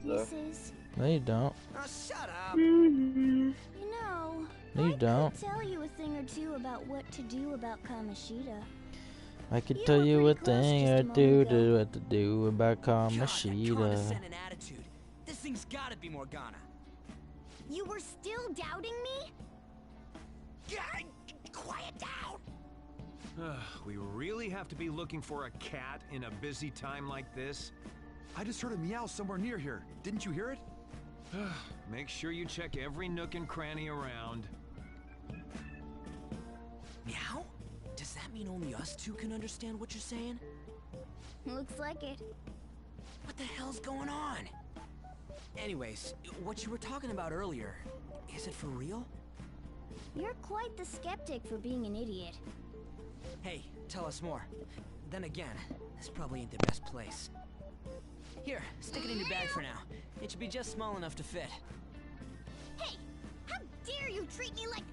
though. No, you don't. Oh, shut up. Mm-hmm. You know, No, you don't. I could tell you a thing or two about what to do about Kamoshida. I could You tell were you pretty a close thing just or a moment two ago. to what to do about God, that Kamoshida. condescending attitude. This thing's gotta be Morgana. You were still doubting me? God, quiet down. We really have to be looking for a cat in a busy time like this? I just heard a meow somewhere near here. Didn't you hear it? Make sure you check every nook and cranny around. Meow? Does that mean only us two can understand what you're saying? Looks like it. What the hell's going on? Anyways, what you were talking about earlier, is it for real? You're quite the skeptic for being an idiot. Hey, tell us more. Then again, this probably ain't the best place. Here, stick it in your bag for now. It should be just small enough to fit. Hey, how dare you treat me like...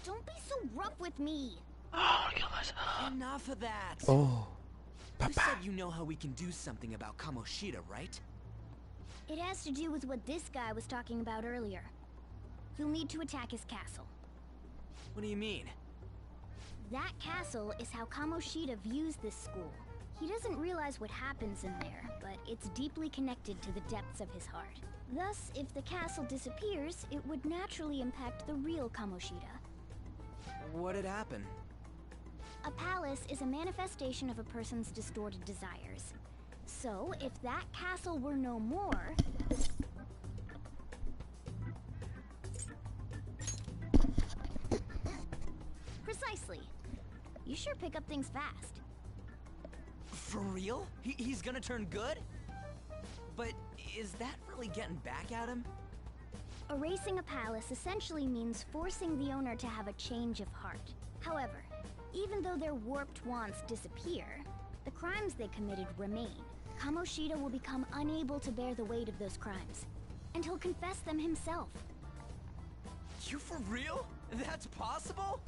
Don't be so rough with me. Oh, God. Enough of that. Oh, You said Papa. you know how we can do something about Kamoshida, right? It has to do with what this guy was talking about earlier. You'll need to attack his castle. What do you mean? That castle is how Kamoshida views this school. He doesn't realize what happens in there, but it's deeply connected to the depths of his heart. Thus, if the castle disappears, it would naturally impact the real Kamoshida. What'd happen? A palace is a manifestation of a person's distorted desires. So, if that castle were no more... Precisely. You sure pick up things fast. For real? He's gonna turn good? But is that really getting back at him? Erasing a palace essentially means forcing the owner to have a change of heart. However, even though their warped wants disappear, the crimes they committed remain. Kamoshida will become unable to bear the weight of those crimes, and he'll confess them himself. You for real? That's possible?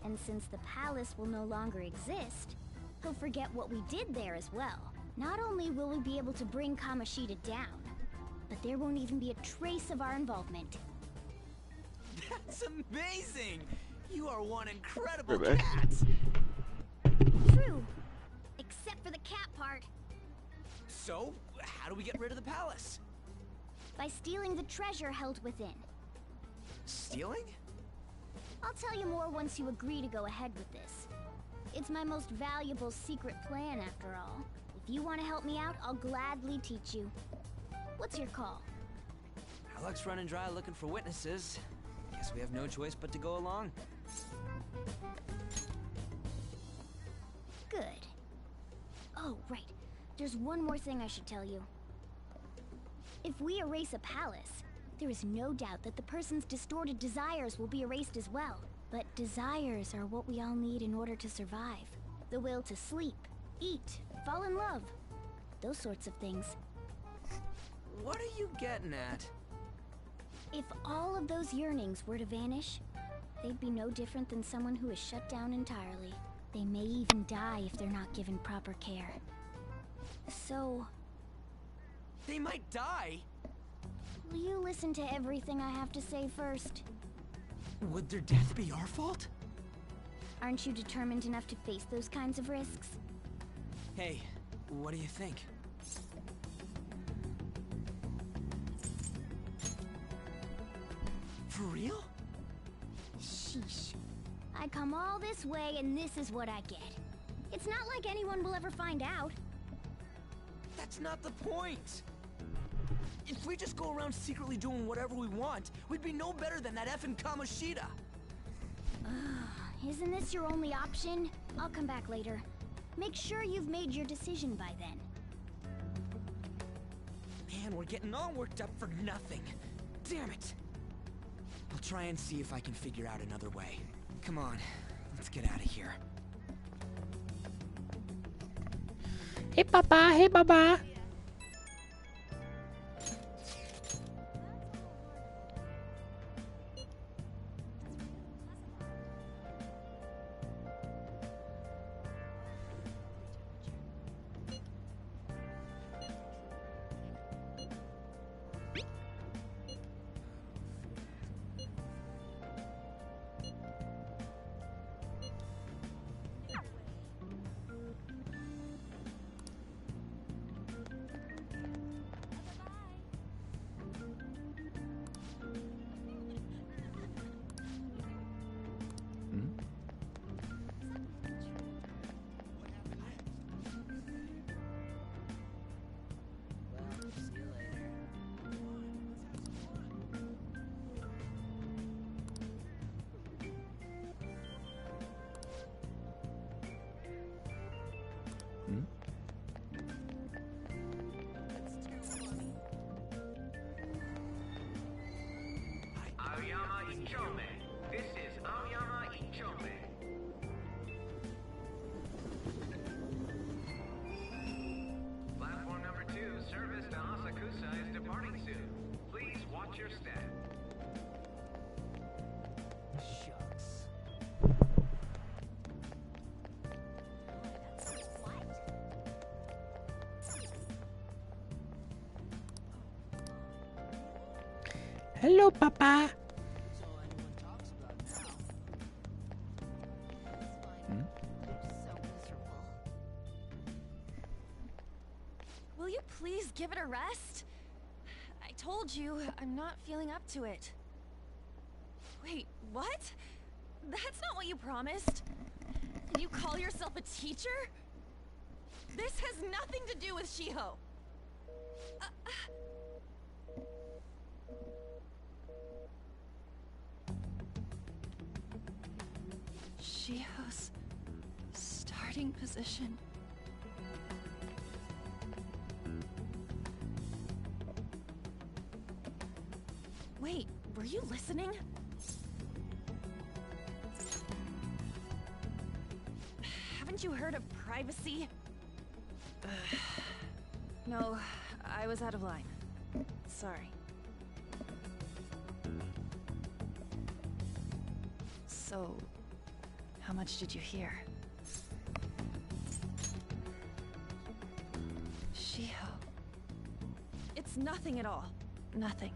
And since the palace will no longer exist, he'll forget what we did there as well. Not only will we be able to bring Kamoshida down, but there won't even be a trace of our involvement. That's amazing! You are one incredible Right back. cat! True, except for the cat part. So, how do we get rid of the palace? By stealing the treasure held within. Stealing? I'll tell you more once you agree to go ahead with this. It's my most valuable secret plan, after all. If you want to help me out, I'll gladly teach you. What's your call? Our luck's running dry looking for witnesses. Guess we have no choice but to go along. Good. Oh, right. There's one more thing I should tell you. If we erase a palace, there is no doubt that the person's distorted desires will be erased as well. But desires are what we all need in order to survive. The will to sleep, eat, fall in love. Those sorts of things. What are you getting at? If all of those yearnings were to vanish, they'd be no different than someone who is shut down entirely. They may even die if they're not given proper care. So, They might die? will you listen to everything I have to say first? Would their death be our fault? Aren't you determined enough to face those kinds of risks? Hey, what do you think? For real? Sheesh. I come all this way and this is what I get. It's not like anyone will ever find out. That's not the point! If we just go around secretly doing whatever we want, we'd be no better than that effing Kamoshida! Isn't this your only option? I'll come back later. Make sure you've made your decision by then. Man, we're getting all worked up for nothing. Damn it! I'll try and see if I can figure out another way. Come on, let's get out of here. Hey, Papa. Hey, Baba. Aoyama Ichome. This is Aoyama Ichome. Platform number 2, service to Asakusa is departing soon. Please watch your step. Shucks. Hello, Papa. So anyone talks about now. So miserable. Will you please give it a rest? I told you, I'm not feeling up to it. Wait, what? That's not what you promised. And you call yourself a teacher? This has nothing to do with Shiho. Shiho's starting position. Wait, were you listening? Haven't you heard of privacy? No, I was out of line. Sorry. So, how much did you hear? Shiho. It's nothing at all. Nothing.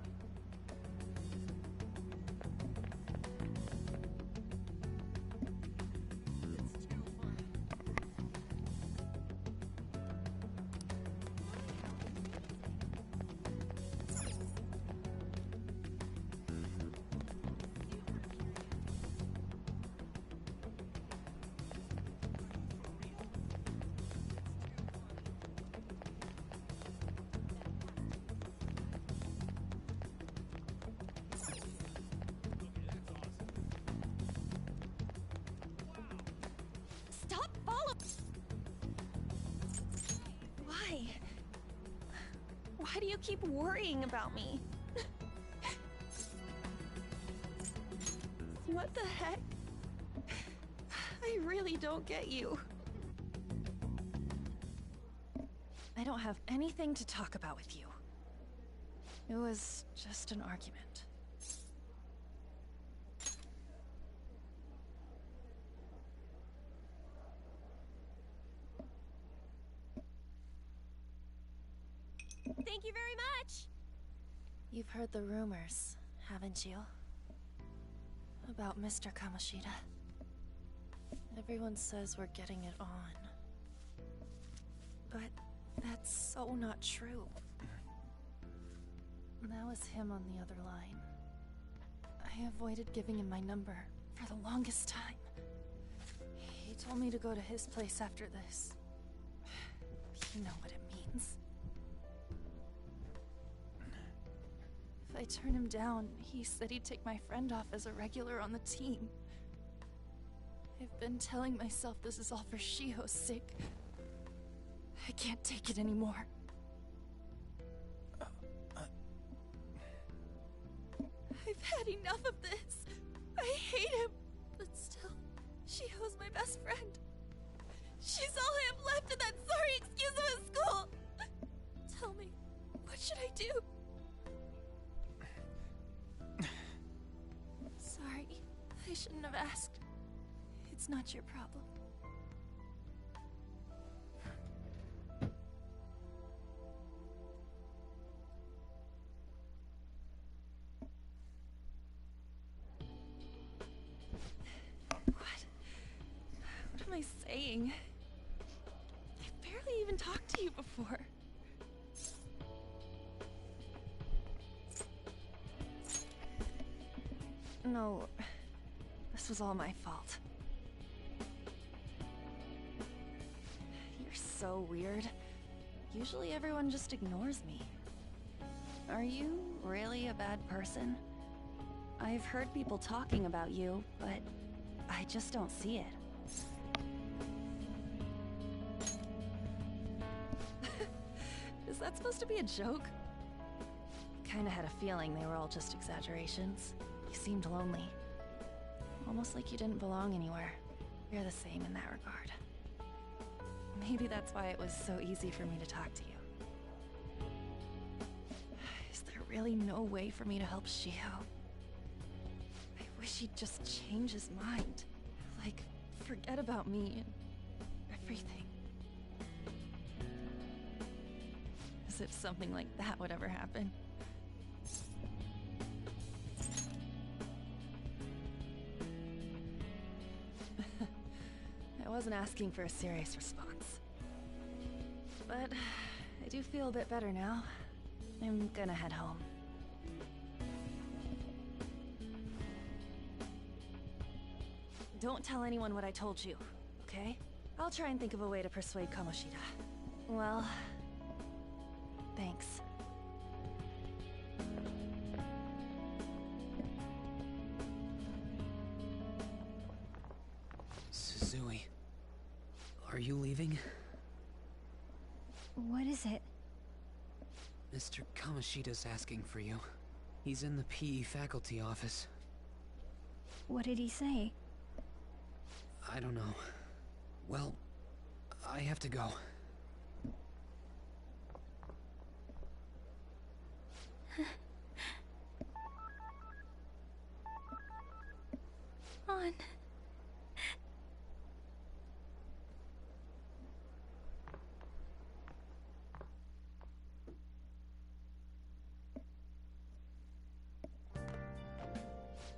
Stop following! Why? Why do you keep worrying about me? What the heck? I really don't get you. I don't have anything to talk about with you. It was just an argument. Thank you very much! You've heard the rumors, haven't you? About Mr. Kamoshida. Everyone says we're getting it on. But that's so not true. That was him on the other line. I avoided giving him my number for the longest time. He told me to go to his place after this. You know what it means. If I turn him down, he said he'd take my friend off as a regular on the team. I've been telling myself this is all for Shiho's sake. I can't take it anymore. I've had enough of this. I hate him. But still, Shiho's my best friend. She's all I have left in that sorry excuse of a school. Tell me, what should I do? Sorry, I shouldn't have asked. It's not your problem. What am I saying? I've barely even talked to you before. No, this was all my fault. You're so weird. Usually everyone just ignores me. Are you really a bad person? I've heard people talking about you, but I just don't see it. that supposed to be a joke? Kinda had a feeling they were all just exaggerations. You seemed lonely. Almost like you didn't belong anywhere. You're the same in that regard. Maybe that's why it was so easy for me to talk to you. Is there really no way for me to help Shiho? I wish he'd just change his mind. Like, forget about me and everything. As if something like that would ever happen. I wasn't asking for a serious response. But I do feel a bit better now. I'm gonna head home. Don't tell anyone what I told you, okay? I'll try and think of a way to persuade Kamoshida. Well, thanks. Suzui, are you leaving? What is it? Mr. Kamoshida's asking for you. He's in the PE faculty office. What did he say? I don't know. Well, I have to go. On.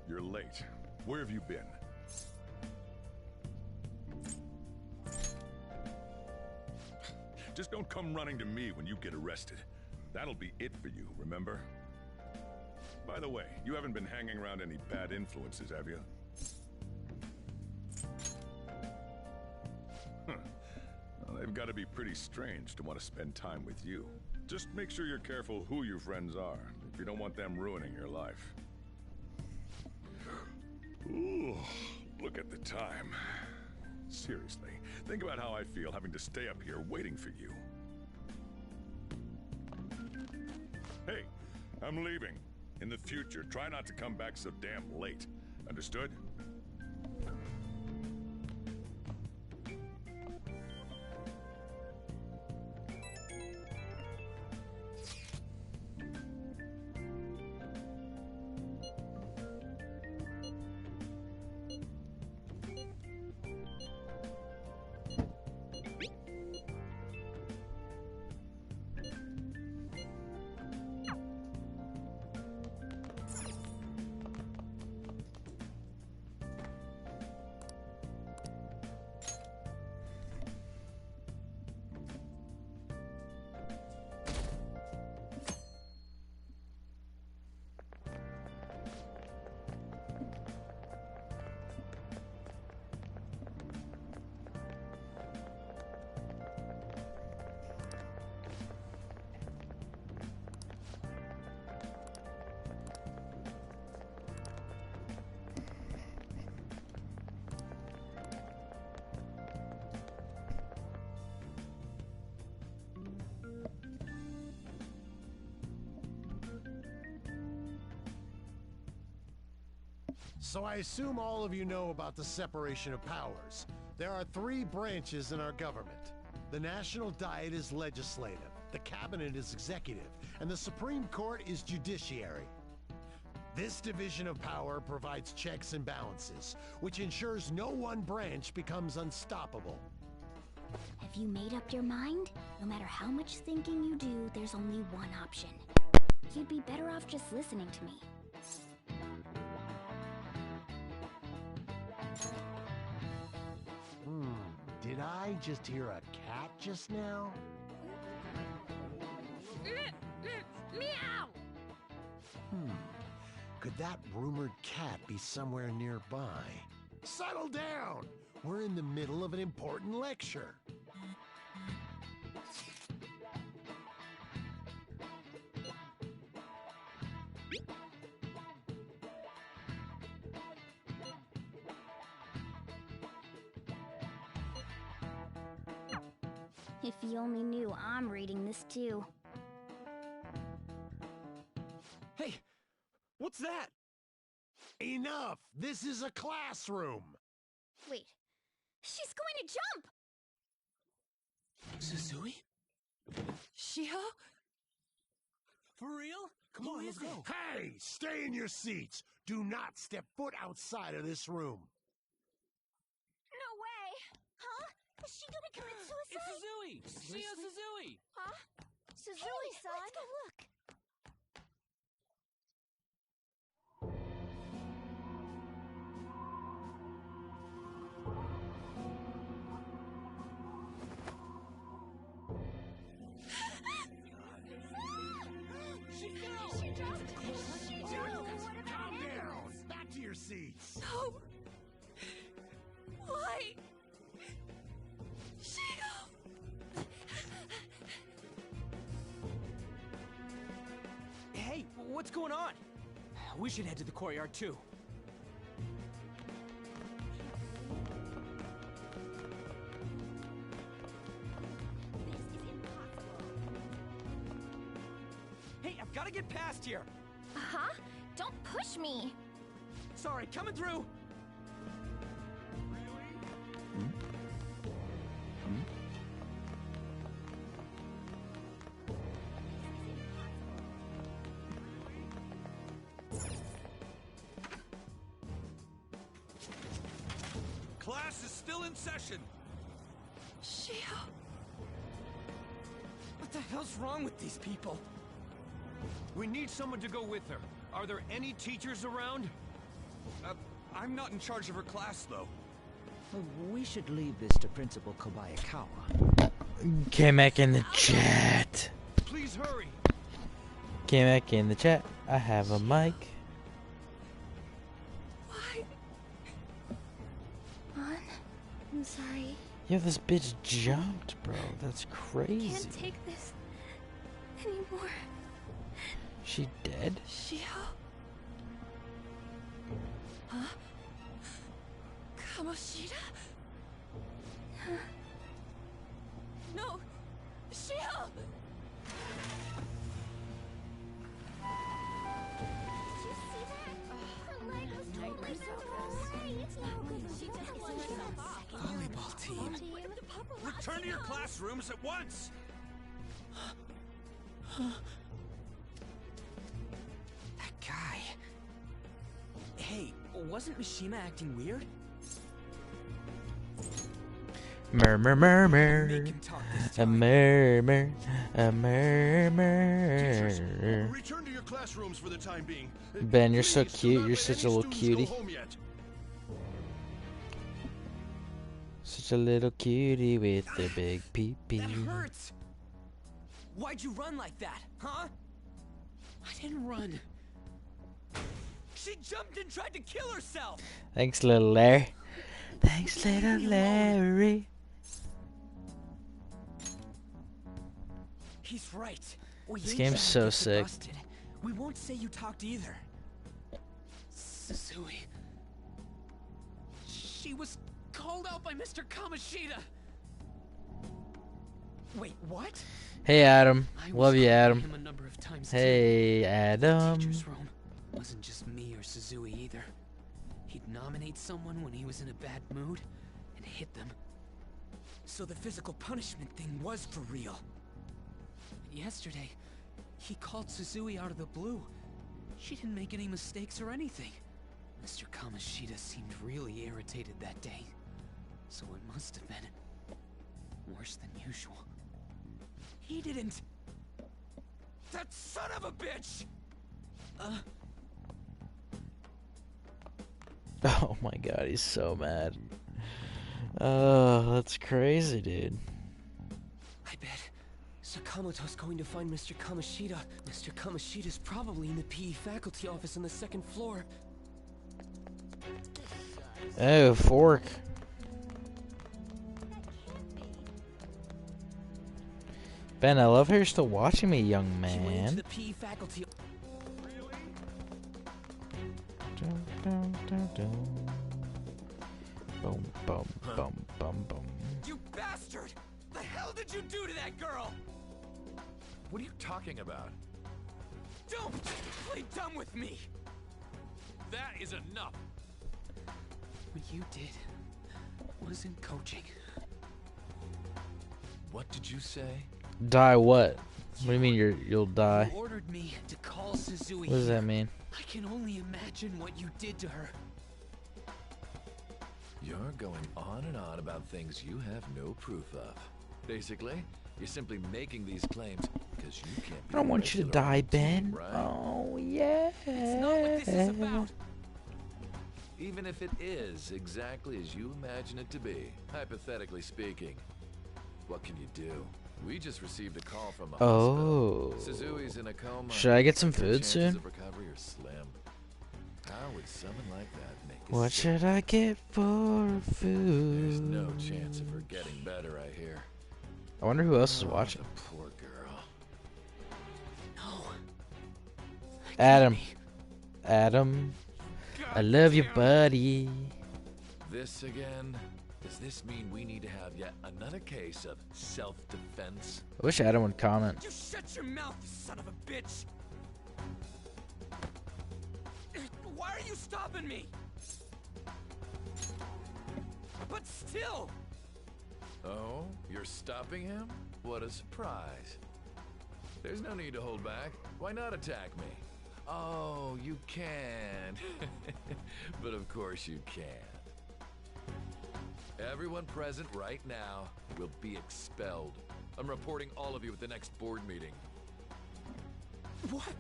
You're late. Where have you been? Just don't come running to me when you get arrested. That'll be it for you, remember? By the way, you haven't been hanging around any bad influences, have you? Well, they've got to be pretty strange to want to spend time with you. Just make sure you're careful who your friends are, if you don't want them ruining your life. Ooh, look at the time. Seriously, think about how I feel having to stay up here waiting for you. Hey, I'm leaving. In the future, try not to come back so damn late. Understood? So I assume all of you know about the separation of powers. There are 3 branches in our government. The National Diet is legislative, the Cabinet is executive, and the Supreme Court is judiciary. This division of power provides checks and balances, which ensures no one branch becomes unstoppable. Have you made up your mind? No matter how much thinking you do, there's only one option. You'd be better off just listening to me. Did I just hear a cat just now? Meow! Could that rumored cat be somewhere nearby? Settle down! We're in the middle of an important lecture. If you only knew I'm reading this too. What's that? Enough! This is a classroom! Wait. She's going to jump! Suzui? Shiho? For real? Come on, let's go. Hey! Stay in your seats! Do not step foot outside of this room! No way! Huh? Is she gonna commit suicide? It's Suzui! Shio Suzui! Huh? Suzui-san? Let's go look. She dropped. Calm down! Back to your seats! No. Why? Shiho! Hey, what's going on? We should head to the courtyard too. This is impossible. Hey, I've got to get past here. Uh-huh. Don't push me. Sorry, coming through. Class is still in session. Shiho. What the hell's wrong with these people? We need someone to go with her. Are there any teachers around? I'm not in charge of her class, though. We should leave this to Principal Kobayakawa. Kamek in the chat. Please hurry. Kamek in the chat. I have a mic. Why? On. I'm sorry. Yo, this bitch jumped, bro. That's crazy. Can't take this anymore. She dead? Shiho? Huh? Kamoshida? No! Shiho! Did you see that? Her leg was totally bent away. It's not good. She just blew herself off. Volleyball team. Return to your classrooms at once. That guy. Hey, wasn't Mishima acting weird? Murmur, murmur. Make him talk this A time. murmur. A Teachers, murmur. return to your classrooms for the time being. Ben, you're so Please, do cute. not You're let such any a little students go cutie. home yet. Such a little cutie with a big pee-pee. That hurts. Why'd you run like that, huh? I didn't run. She jumped and tried to kill herself. Thanks, little Larry. Thanks, little Larry. He's right. We This ain't game's gonna so get sick. busted. We won't say you talked either. Suzui. She was called out by Mr. Kamoshida. Wait, what? Hey, Adam. I was Love you, called Adam. him a number of times Hey, too. Adam. Teacher's room wasn't just me or Suzui either. He'd nominate someone when he was in a bad mood and hit them. So the physical punishment thing was for real. Yesterday, he called Suzui out of the blue. She didn't make any mistakes or anything. Mr. Kamoshida seemed really irritated that day. So it must have been worse than usual. He didn't... That son of a bitch! Oh my god, he's so mad. Oh, that's crazy, dude. I bet Sakamoto's going to find Mr. Kamoshida. Mr. Kamoshida's probably in the PE faculty office on the second floor. Oh, fork. Ben, I love how you're still watching me, young He went into man. the PE faculty. Dun, dun, dun, dun. Boom, boom, boom, boom, boom. You bastard! The hell did you do to that girl? What are you talking about? Don't play dumb with me! That is enough. What you did wasn't coaching. What did you say? Die what? What do you mean you'll die? You ordered me to call Suzui. What does that mean? I can only imagine what you did to her. You're going on and on about things you have no proof of. Basically, you're simply making these claims because you can't be I don't want you to die, Ben. right? Oh, yeah. It's not what this is about. Even if it is exactly as you imagine it to be, hypothetically speaking, what can you do? We just received a call from a Oh. hospital. Suzui's in a coma. Should I get some Their food chances soon? of recovery are slim. How would someone like that make a What sick- should I get for food? There's no chance of her getting better, I hear. I wonder who else is watching. The poor girl. No. Adam. Adam. I love you, buddy. This again? Does this mean we need to have yet another case of self-defense? I wish Adam would comment. You shut your mouth, you son of a bitch! Why are you stopping me? But still! Oh, you're stopping him? What a surprise. There's no need to hold back. Why not attack me? Oh, you can. But of course you can. Everyone present right now will be expelled. I'm reporting all of you at the next board meeting. What?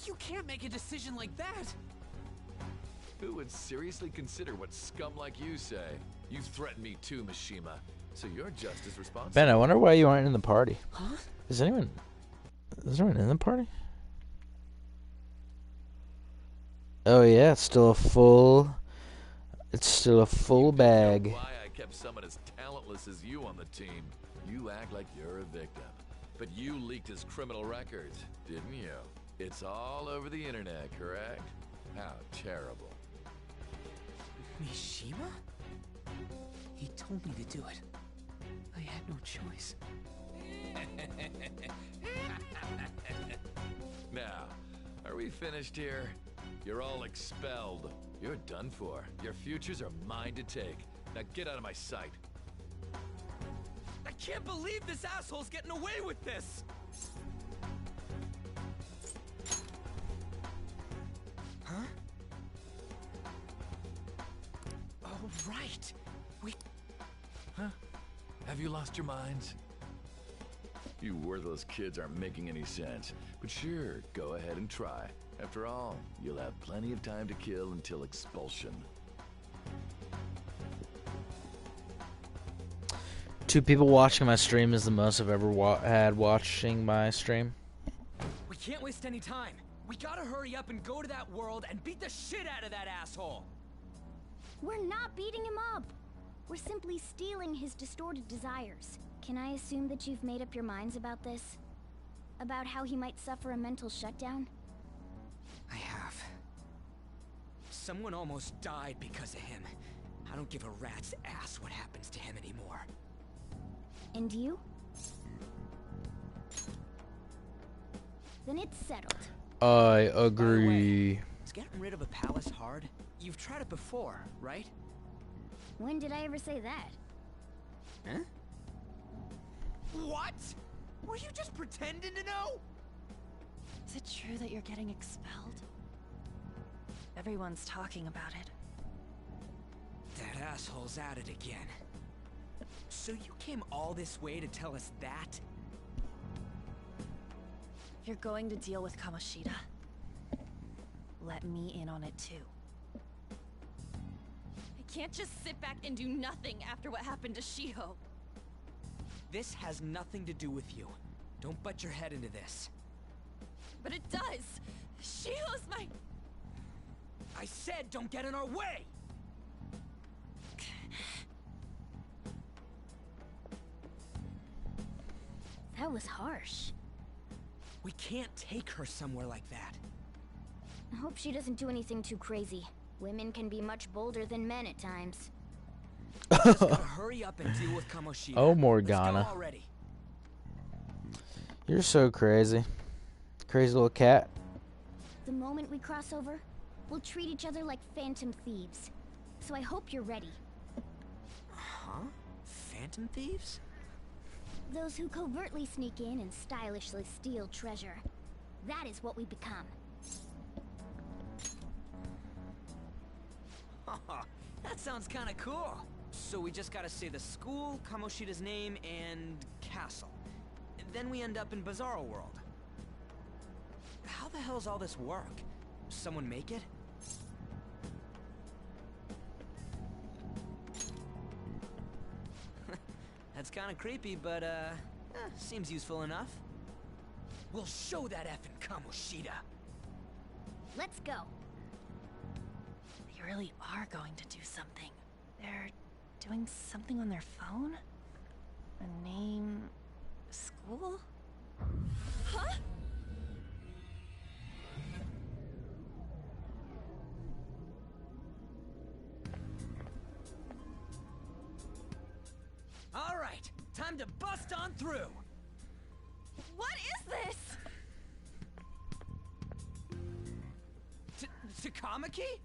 You can't make a decision like that! Who would seriously consider what scum like you say? You threatened me too, Mishima. So you're just as responsible. Ben, I wonder why you aren't in the party. Huh? Is anyone in the party? Oh yeah, it's still a full bag. You know why I kept someone as talentless as you on the team. You act like you're a victim. But you leaked his criminal records, didn't you? It's all over the internet, correct? How terrible. Mishima? He told me to do it. I had no choice. Now, are we finished here? You're all expelled. You're done for. Your futures are mine to take. Now get out of my sight. I can't believe this asshole's getting away with this! Huh? Oh, right. Huh? Have you lost your minds? You worthless kids aren't making any sense. But sure, go ahead and try. After all, you'll have plenty of time to kill until expulsion. 2 people watching my stream is the most I've ever had watching my stream. We can't waste any time. We gotta hurry up and go to that world and beat the shit out of that asshole. We're not beating him up. We're simply stealing his distorted desires. Can I assume that you've made up your minds about this? About how he might suffer a mental shutdown? I have. Someone almost died because of him. I don't give a rat's ass what happens to him anymore. And you? Then it's settled. I By the agree. way, is getting rid of a palace hard? You've tried it before, right? When did I ever say that? Huh? What? Were you just pretending to know? Is it true that you're getting expelled? Everyone's talking about it. That asshole's at it again. So you came all this way to tell us that? If you're going to deal with Kamoshida, let me in on it too. I can't just sit back and do nothing after what happened to Shiho. This has nothing to do with you. Don't butt your head into this. But it does! Shiho's my... I said don't get in our way! That was harsh. We can't take her somewhere like that. I hope she doesn't do anything too crazy. Women can be much bolder than men at times. Just gotta hurry up and deal with Kamoshida. Oh, Let's Morgana. go already. You're so crazy. Crazy little cat. The moment we cross over, We'll treat each other like phantom thieves. So I hope you're ready. Huh? Phantom thieves? Those who covertly sneak in and stylishly steal treasure. That is what we become. That sounds kinda cool. So we just gotta say the school, Kamoshida's name, and castle. Then we end up in Bizarro World. How the hell's all this work? Someone make it? That's kinda creepy, but seems useful enough. We'll show that effing Kamoshida. Let's go. They really are going to do something. They're doing something on their phone? A name... school? Huh? All right, time to bust on through. What is this? Takamaki?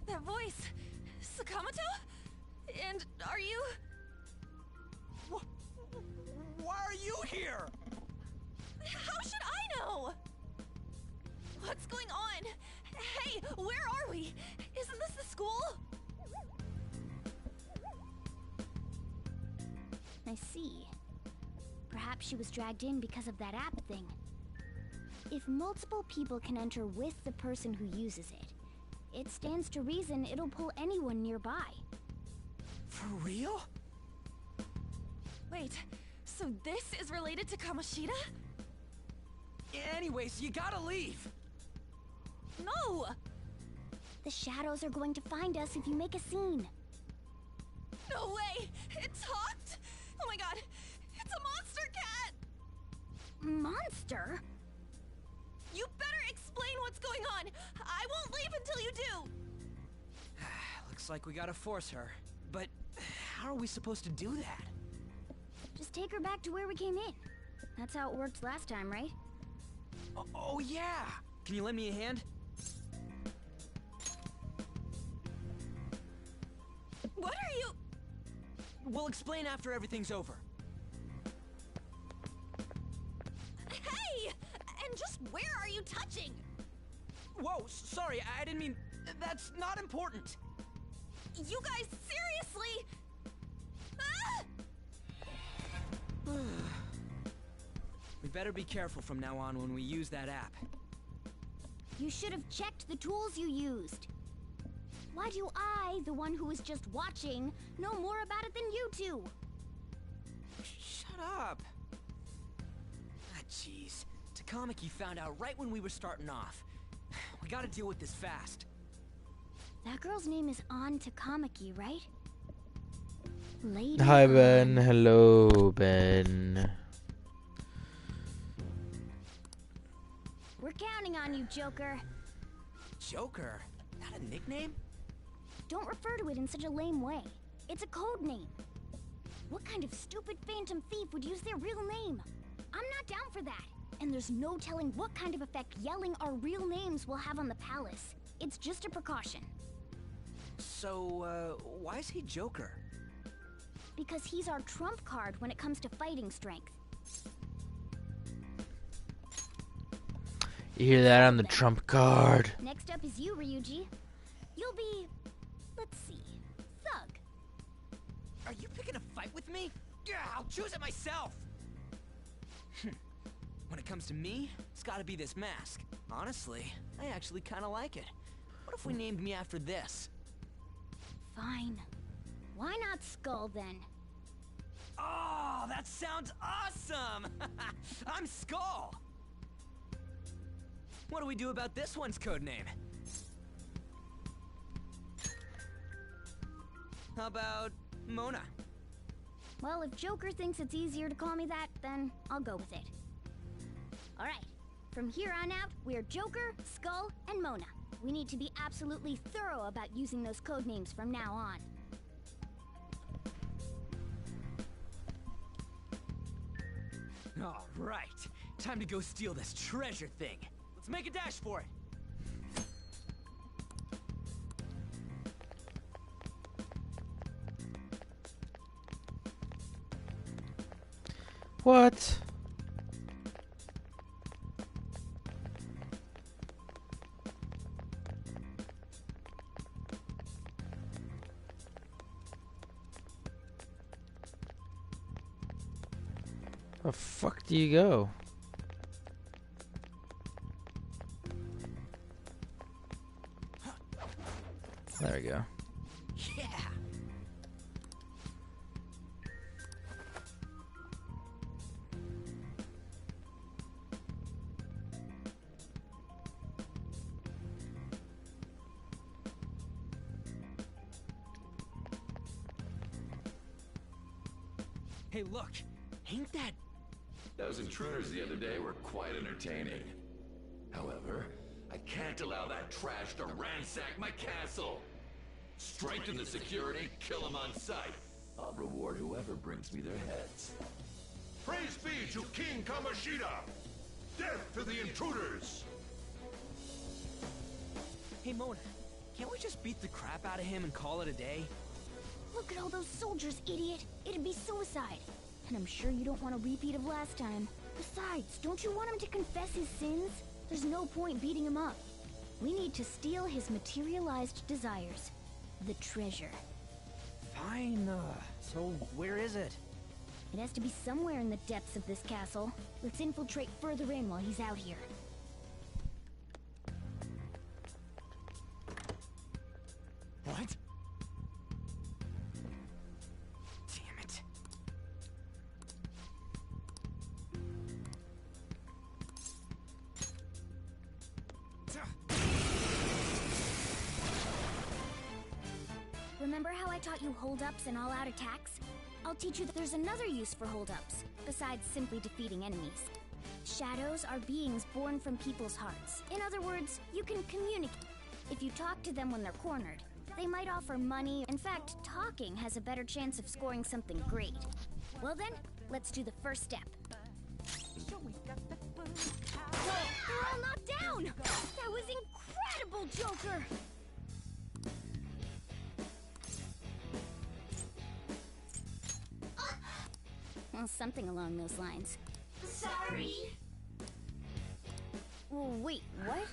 That voice... Sakamoto? And are you... Why are you here? How should I know? What's going on? Hey, where are we? Isn't this the school? I see. Perhaps she was dragged in because of that app thing. If multiple people can enter with the person who uses it, it stands to reason it'll pull anyone nearby. For real? Wait, so this is related to Kamoshida? Anyways, you gotta leave. No! The shadows are going to find us if you make a scene. No way! It talked? Oh my god! It's a monster cat! Monster? You better explain what's going on! I won't leave until you do! Looks like we gotta force her. But how are we supposed to do that? Just take her back to where we came in. That's how it worked last time, right? Oh yeah! Can you lend me a hand? What are you... We'll explain after everything's over. Hey! And just where are you touching? Whoa, sorry, I didn't mean... That's not important. You guys, seriously? Ah! We better be careful from now on when we use that app. You should have checked the tools you used. Why do I, the one who was just watching, know more about it than you two? Shut up. Ah, jeez. Takamaki found out right when we were starting off. We gotta deal with this fast. That girl's name is An Takamaki, right? Lady Hi, An. Ben. Hello, Ben. We're counting on you, Joker. Joker? That a nickname? Don't refer to it in such a lame way. It's a code name. What kind of stupid phantom thief would use their real name? I'm not down for that. And there's no telling what kind of effect yelling our real names will have on the palace. It's just a precaution. So, why is he Joker? Because he's our trump card when it comes to fighting strength. You hear that on the trump card? Next up is you, Ryuji. You'll be... let's see... Thug. Are you picking a fight with me? Yeah, I'll choose it myself! When it comes to me, it's gotta be this mask. Honestly, I actually kinda like it. What if we named me after this? Fine. Why not Skull, then? Oh, that sounds awesome! I'm Skull! What do we do about this one's codename? How about Mona? Well, if Joker thinks it's easier to call me that, then I'll go with it. Alright, from here on out, we're Joker, Skull, and Mona. We need to be absolutely thorough about using those codenames from now on. Alright, time to go steal this treasure thing. Let's make a dash for it. What? The fuck do you go? There we go. Yeah. Hey, look. Ain't that... Those intruders the other day were quite entertaining. However, I can't allow that trash to ransack my castle. Strengthen the security, kill them on sight. I'll reward whoever brings me their heads. Praise be to King Kamoshida! Death to the intruders! Hey, Mona. Can't we just beat the crap out of him and call it a day? Look at all those soldiers, idiot. It'd be suicide. And I'm sure you don't want a repeat of last time. Besides, don't you want him to confess his sins? There's no point beating him up. We need to steal his materialized desires. The treasure. Fine, so where is it? It has to be somewhere in the depths of this castle. Let's infiltrate further in while he's out here. What? Damn it. Remember how I taught you hold-ups and all-out attacks? I'll teach you that there's another use for hold-ups, besides simply defeating enemies. Shadows are beings born from people's hearts. In other words, you can communicate. If you talk to them when they're cornered, they might offer money. In fact, talking has a better chance of scoring something great. Well then, let's do the first step. Whoa, they're all knocked down! That was incredible, Joker! Well, something along those lines. Sorry. Wait, what?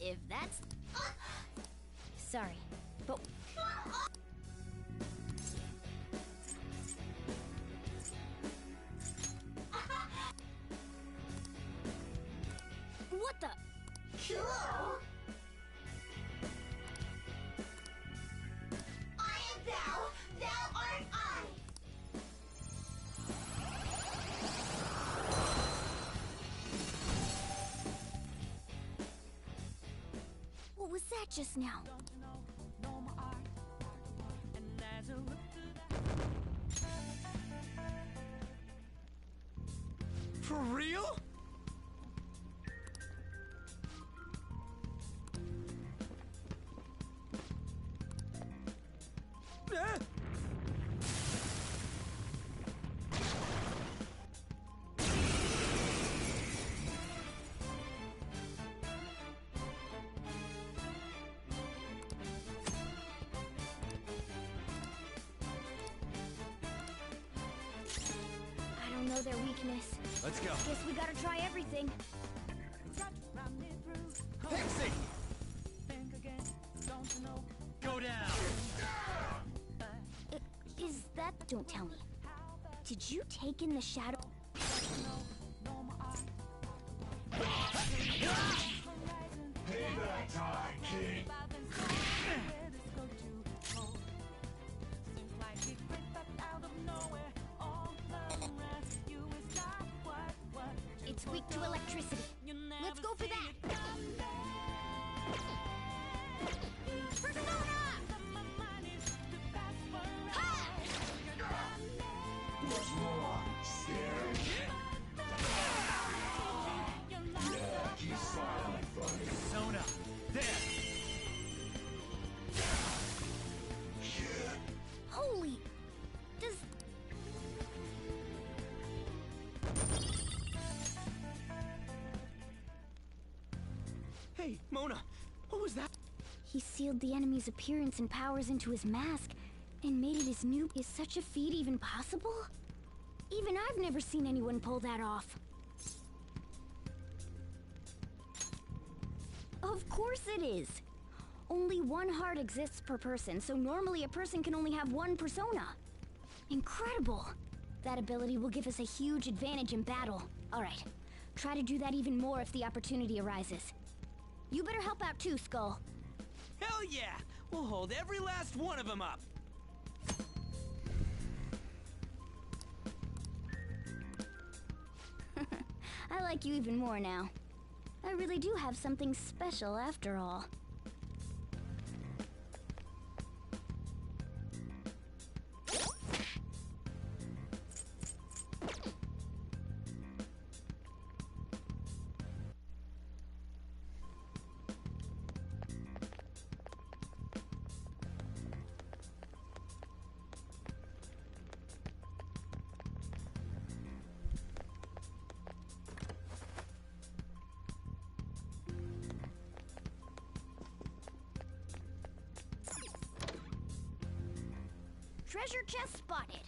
If that's... Sorry, but... What the... Cool. I am thou, thou art I. What was that just now? For real? I don't know their weakness. Let's go. Guess we gotta try everything. Pixie! Go down! Is that... Don't tell me. Did you take in the shadow... Payback time, King! It's weak to electricity. Let's go for that! Persona! Ha! Sona! There! Holy... Does... Hey, Mona. What was that? He sealed the enemy's appearance and powers into his mask, and made it his new... Is such a feat even possible? Even I've never seen anyone pull that off. Of course it is. Only one heart exists per person, so normally a person can only have one persona. Incredible! That ability will give us a huge advantage in battle. Alright, try to do that even more if the opportunity arises. You better help out too, Skull. Hell yeah! We'll hold every last one of them up! I like you even more now. I really do have something special after all. Treasure chest spotted.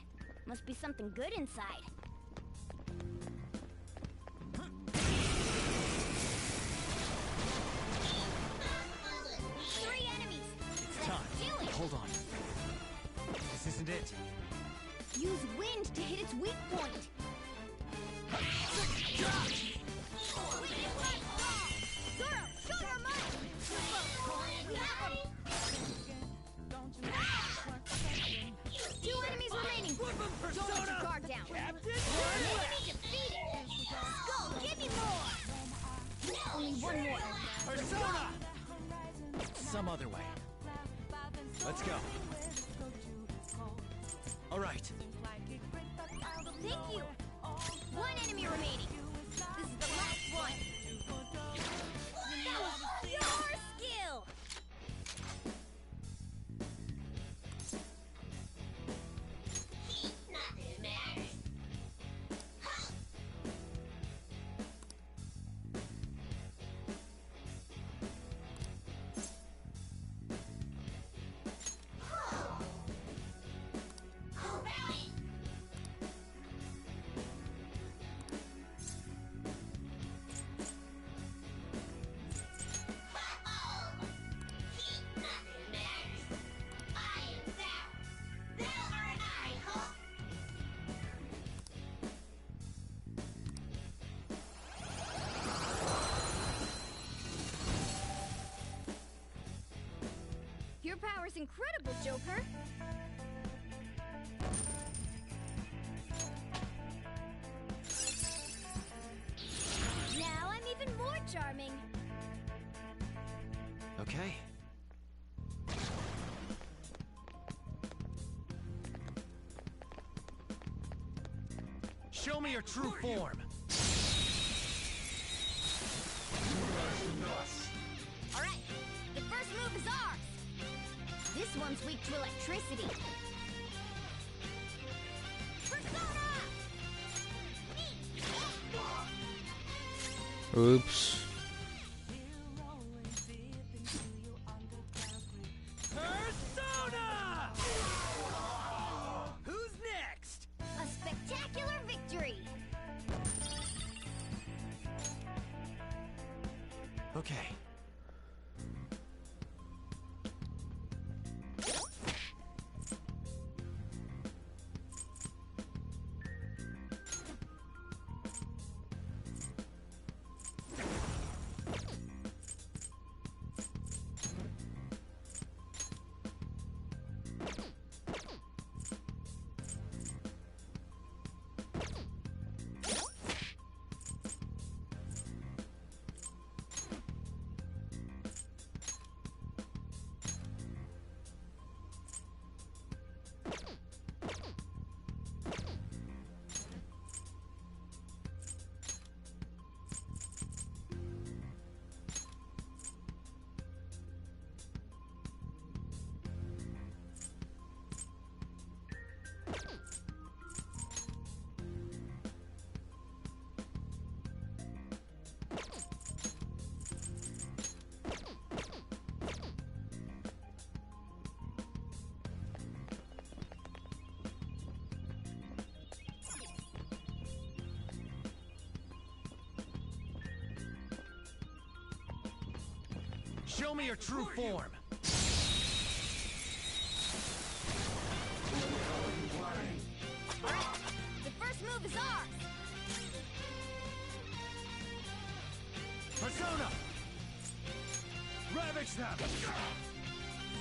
Must be something good inside. Three enemies! It's time. Do it! Hold on. This isn't it. Use wind to hit its weak point. Zoro, show your might! We have him! Two enemies remaining. Don't let your guard down. Enemy defeated. Skull, give me more. Only one more. Persona! Some other way. Let's go. All right. Thank you. One enemy remaining. This is the last one. That was pure skill. Nothing matters. How about it? Nothing matters. I am thou. Thou art I, huh? Your power's incredible, Joker. Now I'm even more charming. Okay. Show me your true form. All right, the first move is ours. This one's weak to electricity. Persona! Oops. Persona! Who's next? A spectacular victory. Okay. Show me your true form. The first move is ours. Persona! Ravage them!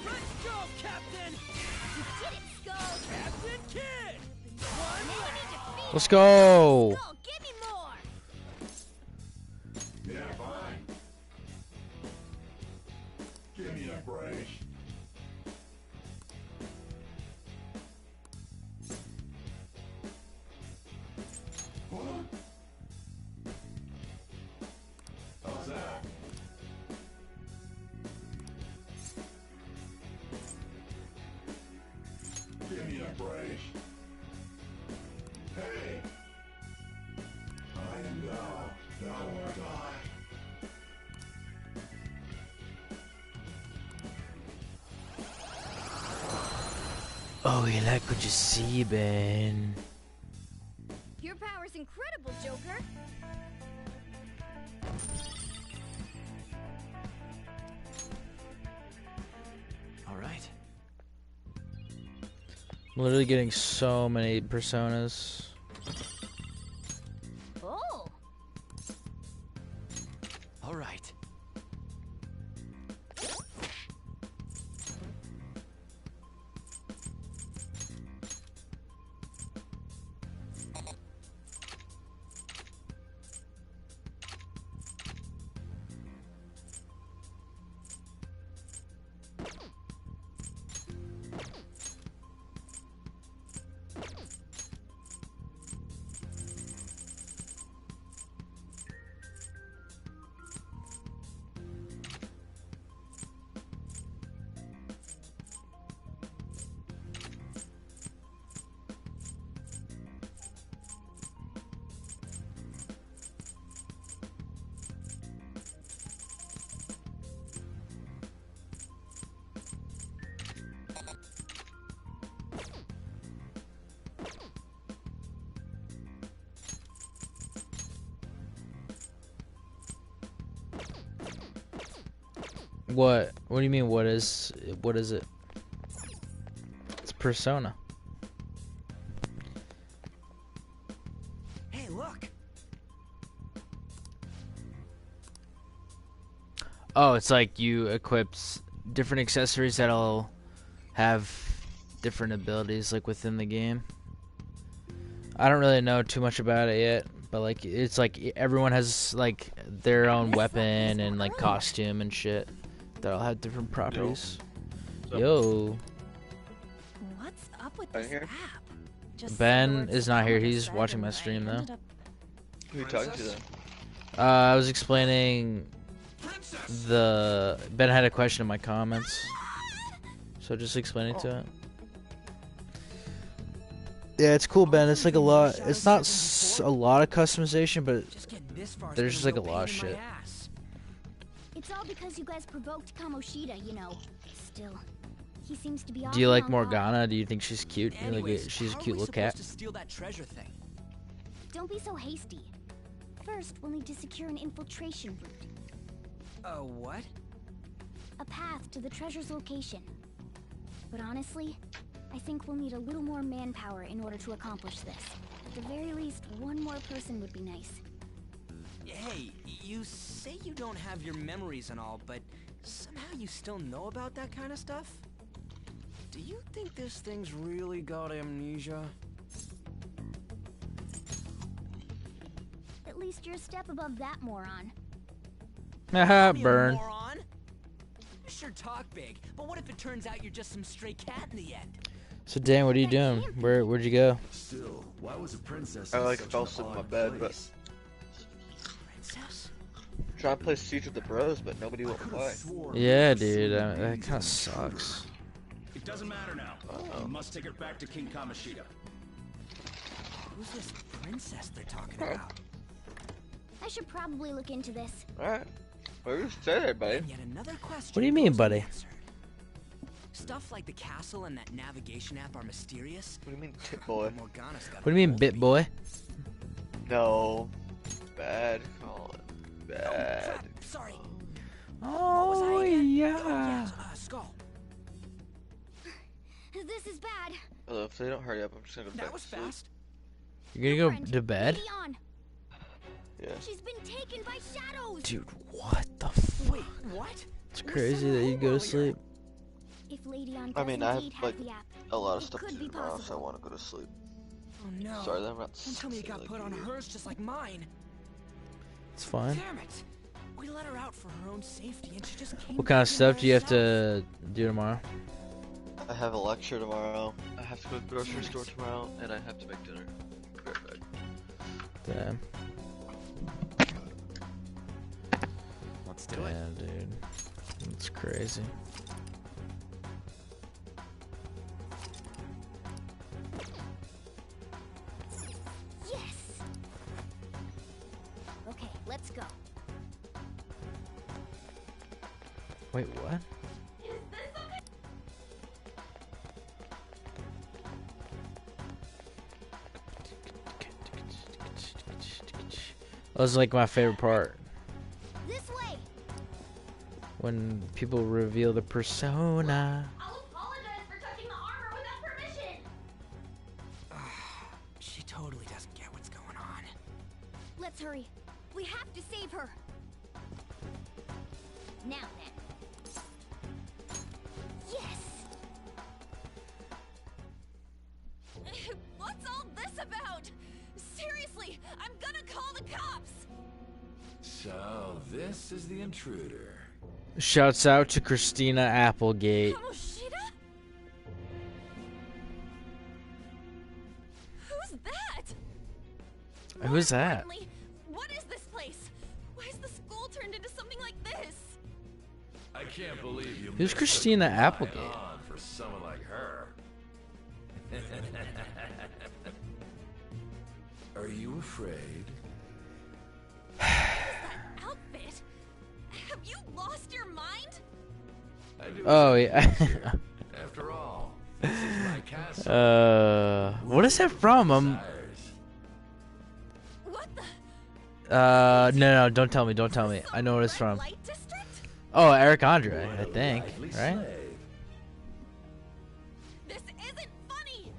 Let's go, Captain! You did it, Skull. Captain Kid! Now you need to feed Let's it. go. Skull, give me more. Yeah, fine. Give me a break. How's that? Give me a break. Hey! I am now or die. Oh, you like what you see, Ben. Your power's incredible, Joker. All right. I'm literally getting so many personas. Oh. All right. What? What do you mean? What is it? It's Persona. Hey, look. Oh, it's like you equip different accessories that'll have different abilities like within the game. I don't really know too much about it yet, but like it's like everyone has like their own weapon and like costume and shit that'll have different properties. Yo. What's up with this app? Just Ben say the is words not here. someone He's said watching and my I stream though. ended up- Who are you talking to then? I was explaining Ben had a question in my comments, so just explaining to it. Yeah, it's cool, Ben. It's like a lot. It's not a lot of customization, but there's just like a lot of shit. It's all because you guys provoked Kamoshida, you know. Still, he seems to be. Do you like awful on guard. Morgana? Do you think she's cute? You like Anyways, she's a how are cute we little cat. supposed to steal that treasure thing? Don't be so hasty. First, we'll need to secure an infiltration route. What? A path to the treasure's location. But honestly, I think we'll need a little more manpower in order to accomplish this. At the very least, one more person would be nice. Hey, you say you don't have your memories and all, but somehow you still know about that kind of stuff? Do you think this thing's really got amnesia? At least you're a step above that moron. Haha, Be a burn. moron. You sure talk big, but what if it turns out you're just some stray cat in the end? So Dan, what are you doing? Where'd you go? Still, why was a princess I in like such fell an asleep in my odd bed, place? Princess? Trying to play Siege with the Bros, but nobody will play. Yeah, dude, that kind of sucks. It doesn't matter now. We must take her back to King Kamoshida. Who's this princess they're talking about? I should probably look into this. Alright. Well, you say that, buddy. And yet another question. What do you mean, goes buddy? unanswered. Stuff like the castle and that navigation app are mysterious. What do you mean, tit boy? Morgana's got What do you mean, Bit Boy? No. Bad, Colin. Bad. Sorry. Oh, yeah. Skull. This is bad. Although if they don't hurry up, I'm just gonna go That back was to sleep. fast. You're gonna go to bed? Leon, Yeah. she's been taken by shadows. Dude, what the fuck? Wait, what? It's crazy that you go to sleep. If Leon I does mean, I have indeed like the app, a lot of it stuff to could do be tomorrow, so I possible. want to go to sleep. Oh no. Sorry that I'm not Don't tell me it sexy got like put on you. hers just like mine. It's fine. Damn it. We let her out for her own safety and she just came What kind back of in stuff by do you have herself. to do tomorrow? I have a lecture tomorrow. I have to go to the grocery store tomorrow, and I have to make dinner. Be right back. Damn. Let's do it. Damn, dude. It's crazy. Yes. Okay, let's go. Wait, what? That was like my favorite part. This way. When people reveal the persona. I'll apologize for touching the armor without permission. She totally doesn't get what's going on. Let's hurry. We have to save her. Now then. Yes. What's all this about? Seriously, I'm gonna call the cops! So, this is the intruder. Shouts out to Christina Applegate. Kamoshida? Who's that? Who's that? Importantly, what is this place? Why is the school turned into something like this? I can't believe you Who's missed Christina a Applegate? on for someone like her. Are you afraid? Outfit? Have you lost your mind? I do Oh, as I yeah. please here. After all, this is my castle. What is that from? Desires. What the? No, don't tell me, don't tell me. I know what it's Red from. Light District? Oh, Eric Andre, I think, Lively right? slave. This isn't funny!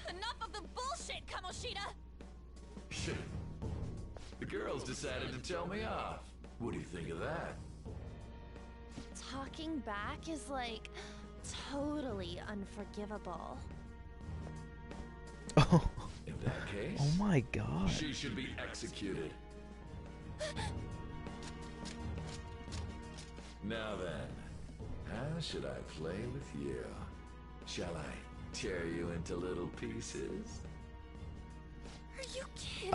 Enough of the bullshit, Kamoshida! The girls decided to tell me off. What do you think of that? Talking back is like totally unforgivable. Oh, In that case, oh my god. she should be executed. Now then, how should I play with you? Shall I tear you into little pieces? Are you kidding?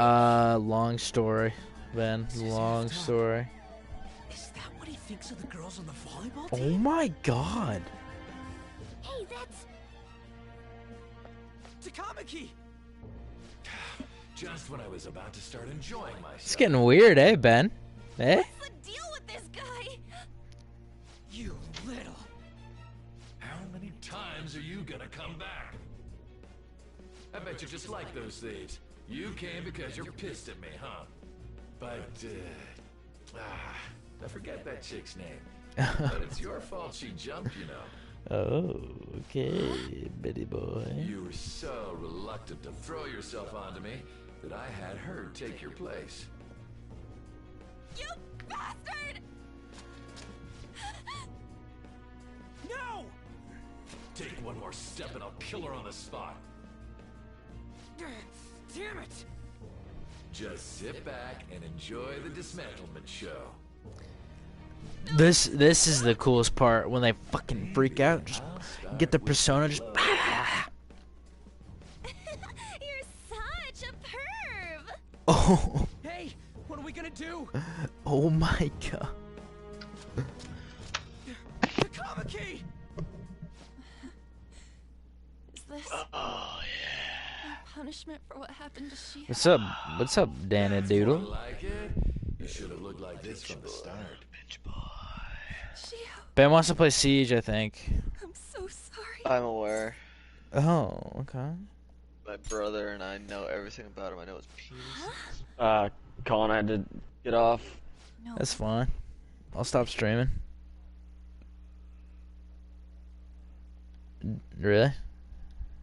Long story, Ben. Long story. Is that what he thinks of the girls on the volleyball Oh team? my god. Hey, that's... Takamaki! Just when I was about to start enjoying myself. It's getting weird, eh, Ben? Eh? What's the deal with this guy? You little... How many times are you gonna come back? I bet you just like those thieves. You came because you're pissed at me, huh? But, I forget that chick's name. But it's your fault she jumped, you know. Oh, okay, Betty boy. You were so reluctant to throw yourself onto me that I had her take your place. You bastard! No! Take one more step and I'll kill her on the spot. Damn it! Just sit back and enjoy the dismantlement show. This is the coolest part when they fucking freak out. Just get the persona. Just. You're such a perv! Oh. Hey, what are we gonna do? Oh my god. Takamaki! Is this Oh, punishment for what happened to Shia? What's up? What's up, Dana More Doodle? like it? You should have looked like this from the start. Shia, Ben wants to play Siege, I think. I'm so sorry. I'm aware. Oh, okay. My brother and I know everything about him. I know his penis. Colin, I had to get off. No, That's fine. I'll stop streaming. Really?